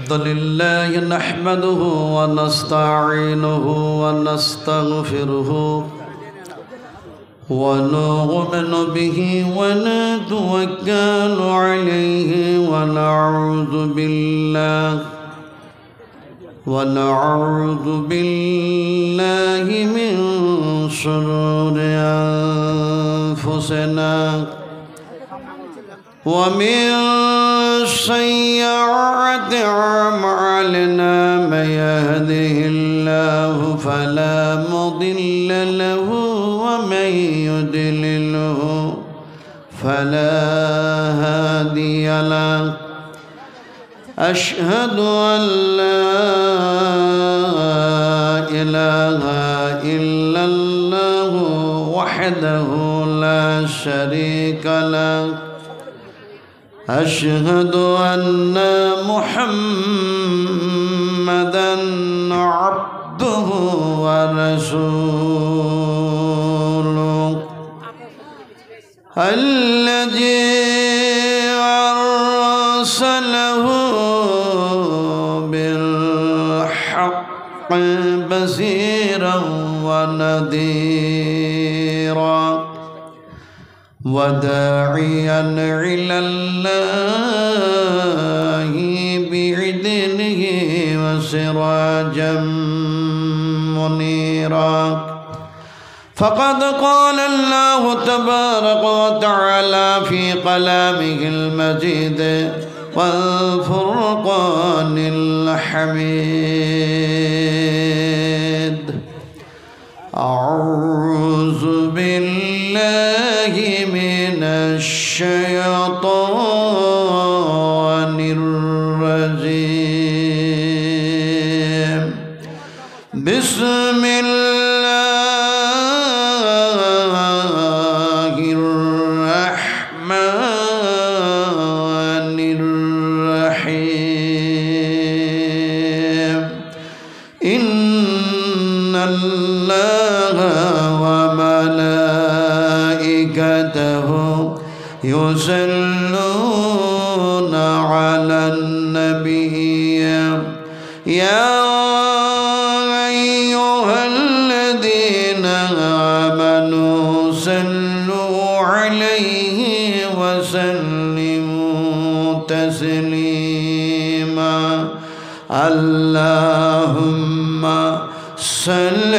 الحمد لله نحمده ونستعينه ونستغفره ونؤمن به ونتوكل عليه ونعوذ بالله من شرور أنفسنا ومن سيئات أعمالنا من يهده الله فلا مضل له ومن يضلله فلا هادي له أشهد أن لا إله إلا الله وحده لا شريك له أشهد أن محمدًا عبده ورسوله الذي أرسله بالحق بشيرا ونذيرا وداعيا إلى الله بإذنه وسراجا منيرا فقد قال الله تبارك وتعالى في كلامه المجيد والفرقان الحميد أعوذ بالله من الشيطان الرجيم بسم الله الرحمن الرحيم إن الله وملائكته يصلون على النبي يا أيها الذين آمنوا صلوا عليه وسلموا تسليما اللهم صل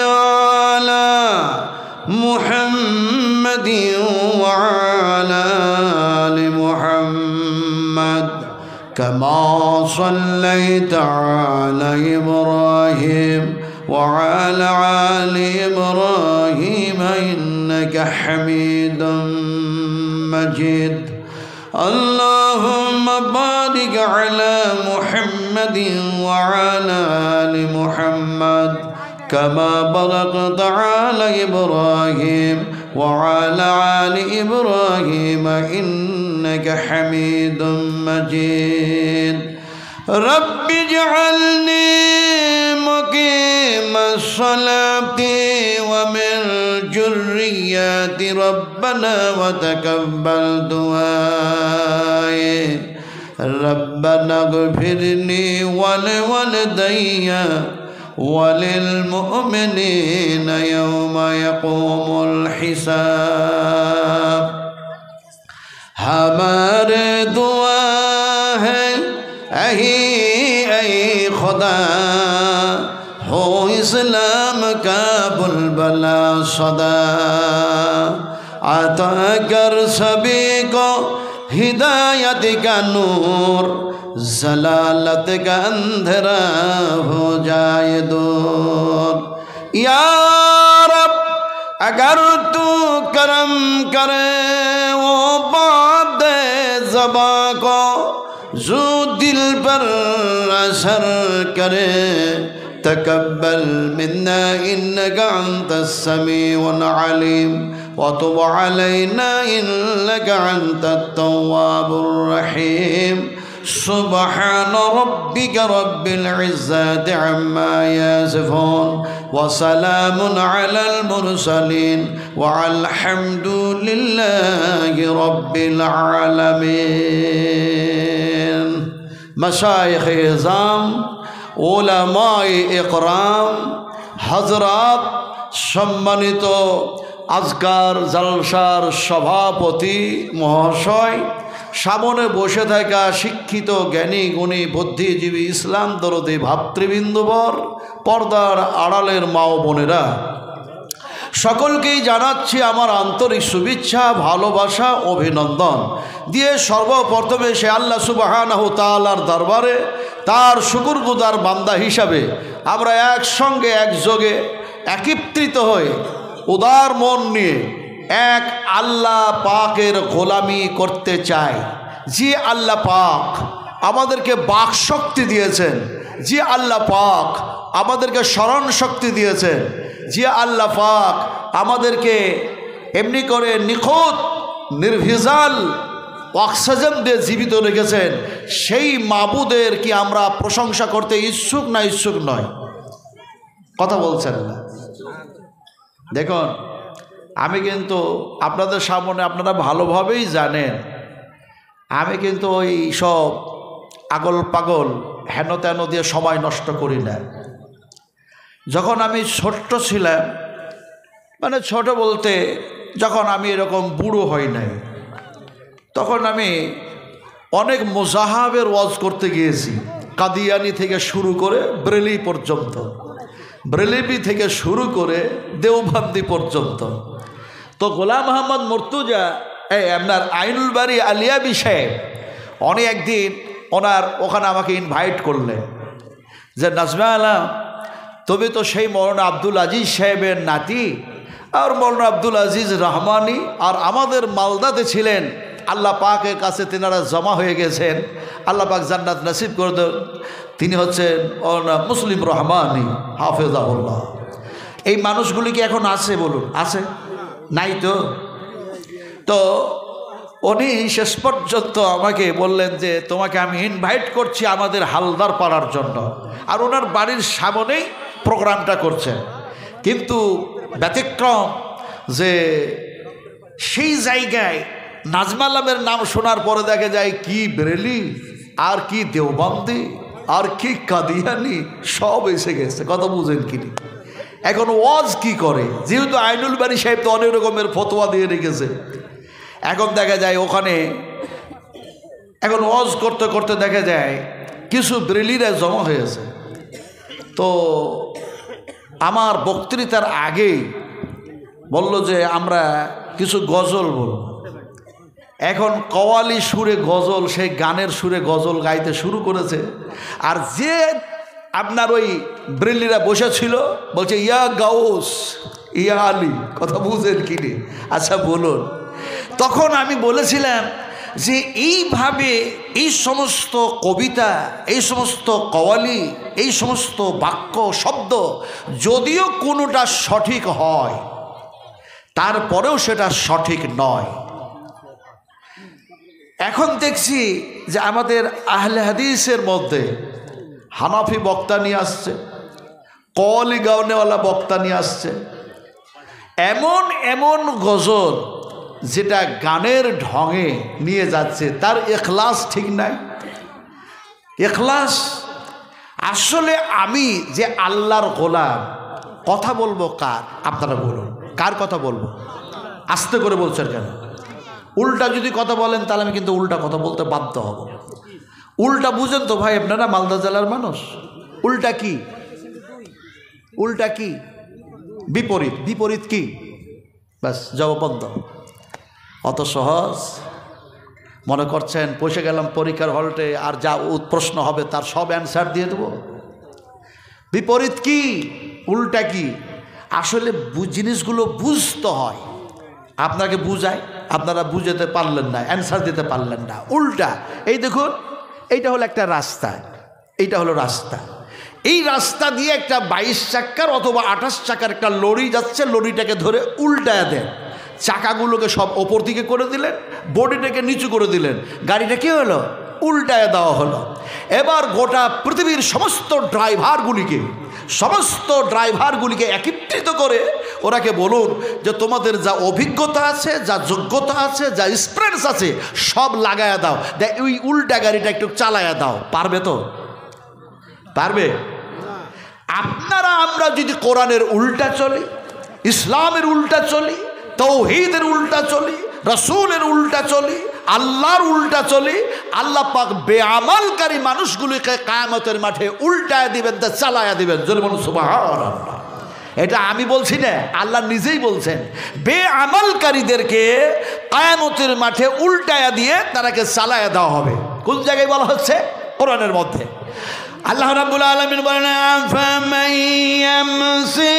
على محمد وعلى آل محمد كما صليت على إبراهيم وعلى آل إبراهيم إنك حميد مجيد اللهم بارك على محمد وعلى آل محمد كما باركت على إبراهيم وعلى آل إبراهيم إنك حميد مجيد رب اجعلني مقيم الصلاة ومن ذريتي ربنا وتقبل دعائي ربنا اغفر لي ولوالدي وللمؤمنين يوم يقوم الحساب ہمارے دعا ہے اے خدا ہو اسلام کا بلبلا صدا عطا کر سبھی کو ہدایت کا نور ضلالت کا اندھیرا ہو جائے دور یا رب اگر تو کرم کرے وہ بات زباں کو جو دل پر اثر کرے تقبل منا إنك أنت السميع العليم وتب علينا إنك أنت التواب الرحيم سبحان ربك رب العزة عما يصفون وسلام على المرسلين والحمد لله رب العالمين মাশায়েখ ism, উলামায়ে ইকরাম, হযরত, সম্মানিত আজকার জালসার সভাপতি মহাশয়, সামনে বসে থাকা শিক্ষিত জ্ঞানী গুণী বুদ্ধিজীবী ইসলাম দরদি ভাতৃবৃন্দবর, পর্দার আড়ালের মা ও বোনেরা, সকলকেই জানাচ্ছি আমার আন্তরিক শুভেচ্ছা, ভালোবাসা, অভিনন্দন দিয়ে সর্বপ্রথমে সে আল্লাহ সুবহানাহু তাআলার দরবারে তার শুকরগুজার বান্দা হিসাবে আমরা একসঙ্গে একযোগে একত্রিত হয়ে উদার মন নিয়ে এক আল্লাহ পাকের গোলামি করতে চাই। যে আল্লাহ পাক আমাদেরকে বাক শক্তি দিয়েছেন, যে আল্লাহ পাক আমাদেরকে স্মরণ শক্তি দিয়েছেন, যে আল্লাহ পাক আমাদেরকে এমনি করে নিখুঁত নির্ভেজাল অক্সিজেন দিয়ে জীবিত রেখেছেন, সেই মাবুদের কি আমরা প্রশংসা করতে ইচ্ছুক না ইচ্ছুক নয়? কথা বলছেন না? দেখুন, আমি কিন্তু আপনাদের সামনে, আপনারা ভালোভাবেই জানেন, আমি কিন্তু ওই সব আগল পাগল হেন তেন দিয়ে সময় নষ্ট করি না। যখন আমি ছোট্ট ছিলাম, মানে ছোট বলতে যখন আমি এরকম বুড়ো হই নাই, তখন আমি অনেক মুজাহাবের ওয়াজ করতে গিয়েছি, কাদিয়ানি থেকে শুরু করে ব্রেলি পর্যন্ত, ব্রেলিবি থেকে শুরু করে দেওবন্দি পর্যন্ত। তো গোলাম মোহাম্মদ মুর্তুজা আপনার আইনুল বাড়ি আলিয়াবি সাহেব, উনি একদিন ওনার ওখানে আমাকে ইনভাইট করলেন যে নাজমা আলম, তবে তো সেই মৌলানা আব্দুল আজিজ সাহেবের নাতি আর মৌলানা আব্দুল আজিজ রহমানি, আর আমাদের মালদাতে ছিলেন, আল্লাহ পাকের কাছে তেনারা জমা হয়ে গেছেন, আল্লাহ পাক জান্নাত নসিব করে দেন। তিনি হচ্ছেন মুসলিম রহমানি হাফেজাহুল্লাহ। এই মানুষগুলি কি এখন আছে? বলুন, আছে? নাই তো। তো উনি শেষ পর্যন্ত আমাকে বললেন যে তোমাকে আমি ইনভাইট করছি আমাদের হালদার পাড়ার জন্য, আর ওনার বাড়ির সামনেই প্রোগ্রামটা করছেন। কিন্তু ব্যতিক্রম যে সেই জায়গায় নাজমা আলমের নাম শোনার পরে দেখা যায় কি বেরেলি, আর কি দেওবন্দি, আর কি কাদিয়ানি, সব এসে গেছে। কথা বুঝেন কিনি? এখন ওয়াজ কি করে, যেহেতু আইনুল বাড়ি সাহেব তো অনেক রকমের ফতোয়া দিয়ে রেখেছে, এখন দেখা যায় ওখানে এখন ওয়াজ করতে করতে দেখা যায় কিছু ব্রেলিরা জমা হয়েছে। তো আমার বক্তৃতার আগেই বলল যে আমরা কিছু গজল বলব। এখন কওয়ালি সুরে গজল, সেই গানের সুরে গজল গাইতে শুরু করেছে। আর যে আপনার ওই ব্রেলিরা বসেছিল বলছে ইয়া গাউস, ইয়া আলী। কথা বুঝেন কিনে? আচ্ছা বলুন। তখন আমি বলেছিলাম যে এইভাবে এই সমস্ত কবিতা, এই সমস্ত কওয়ালি, এই সমস্ত বাক্য শব্দ যদিও কোনোটা সঠিক হয়, তারপরেও সেটা সঠিক নয়। এখন দেখছি যে আমাদের আহলে হাদিসের মধ্যে হানাফি বক্তা নিয়ে আসছে, কওয়ালি গাওনেওয়ালা বক্তা নিয়ে আসছে, এমন এমন গজল যেটা গানের ঢঙে নিয়ে যাচ্ছে, তার এখলাস ঠিক নাই। এখলাস আসলে আমি যে আল্লাহর গোলাম, কথা বলবো কার? আপনারা বলুন, কার কথা বলবো? আস্তে করে বলছেন কেন? উল্টা যদি কথা বলেন তাহলে আমি কিন্তু উল্টা কথা বলতে বাধ্য হব। উল্টা বুঝেন তো ভাই, আপনারা মালদা জেলার মানুষ। উল্টা কি? উল্টা কি? বিপরীত। বিপরীত কি? ব্যাস, জবাব বন্ধ। অত সহজ মনে করছেন বসে গেলাম পরীক্ষার হলটে, আর যা প্রশ্ন হবে তার সব অ্যান্সার দিয়ে দেব? বিপরীত কি? উল্টা কি? আসলে জিনিসগুলো বুঝতে হয়। আপনাকে বুঝায়, আপনারা বুঝাতে পারলেন না, অ্যান্সার দিতে পারলেন না। উল্টা, এই দেখুন, এইটা হলো একটা রাস্তা, এইটা হলো রাস্তা। এই রাস্তা দিয়ে একটা 22 চাকার অথবা 28 চাকার একটা লরি যাচ্ছে, লরিটাকে ধরে উল্টায় দেন, চাকাগুলোকে সব ওপর দিকে করে দিলেন, বডিটাকে নিচু করে দিলেন, গাড়িটা কী হলো? উল্টায় দেওয়া হলো। এবার গোটা পৃথিবীর সমস্ত ড্রাইভারগুলিকে একত্রিত করে ওরাকে বলুন যে তোমাদের যা অভিজ্ঞতা আছে, যা যোগ্যতা আছে, যা এক্সপিরিয়েন্স আছে সব লাগায়া দাও, ওই উল্টা গাড়িটা একটু চালায়া দাও। পারবে তো? পারবে? আপনারা আমরা যদি কোরআনের উল্টা চলি, ইসলামের উল্টা চলি, তাওহীদের উল্টা চলি, রাসূলের উল্টা চলি, আল্লাহর উল্টা চলি, আল্লাহ পাক বেআমালকারী মানুষগুলিকে কিয়ামতের মাঠে উল্টায় দিবেন, তা চালায়া দিবেন। জোরে বলুন সুবহানাল্লাহ। এটা আমি বলছি না, আল্লাহ নিজেই বলছেন বেআমালকারীদেরকে কিয়ামতের মাঠে উল্টায়া দিয়ে তারাকে চালায়া দেওয়া হবে। কোন জায়গায় বলা হচ্ছে? কোরআনের মধ্যে। আল্লাহ রাব্বুল আলামিন বলেন আফামান ইয়ামসি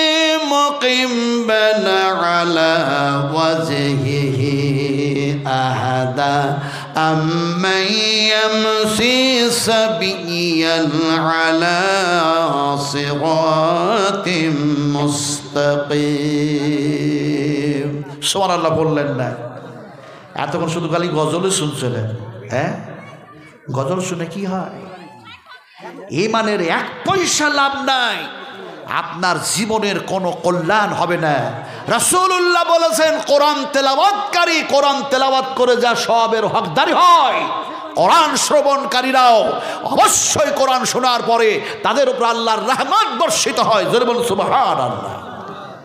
মুকিম্বান আলা ওয়াজহিহি আহাদা আম্মান ইয়ামসি সাবিয়ান আলা সিরাতিম মুস্তাকিম। সুবহানাল্লাহ বললেন না? এতক্ষণ শুধু খালি গজলই শুনছিলেন। হ্যাঁ, গজল শুনে কি হয়? ঈমানের এক পয়সা লাভ নাই, আপনার জীবনের কোনো কল্যাণ হবে না। রাসূলুল্লাহ বলেছেন কোরআন তেলাওয়াতকারী কোরআন তেলাওয়াত করে যা সওয়াবের হকদারি হয়, কোরআন শ্রবণকারীরাও অবশ্যই কোরআন শোনার পরে তাদের উপর আল্লাহর রহমত বর্ষিত হয়। জোরে বলুন সুবহানাল্লাহ।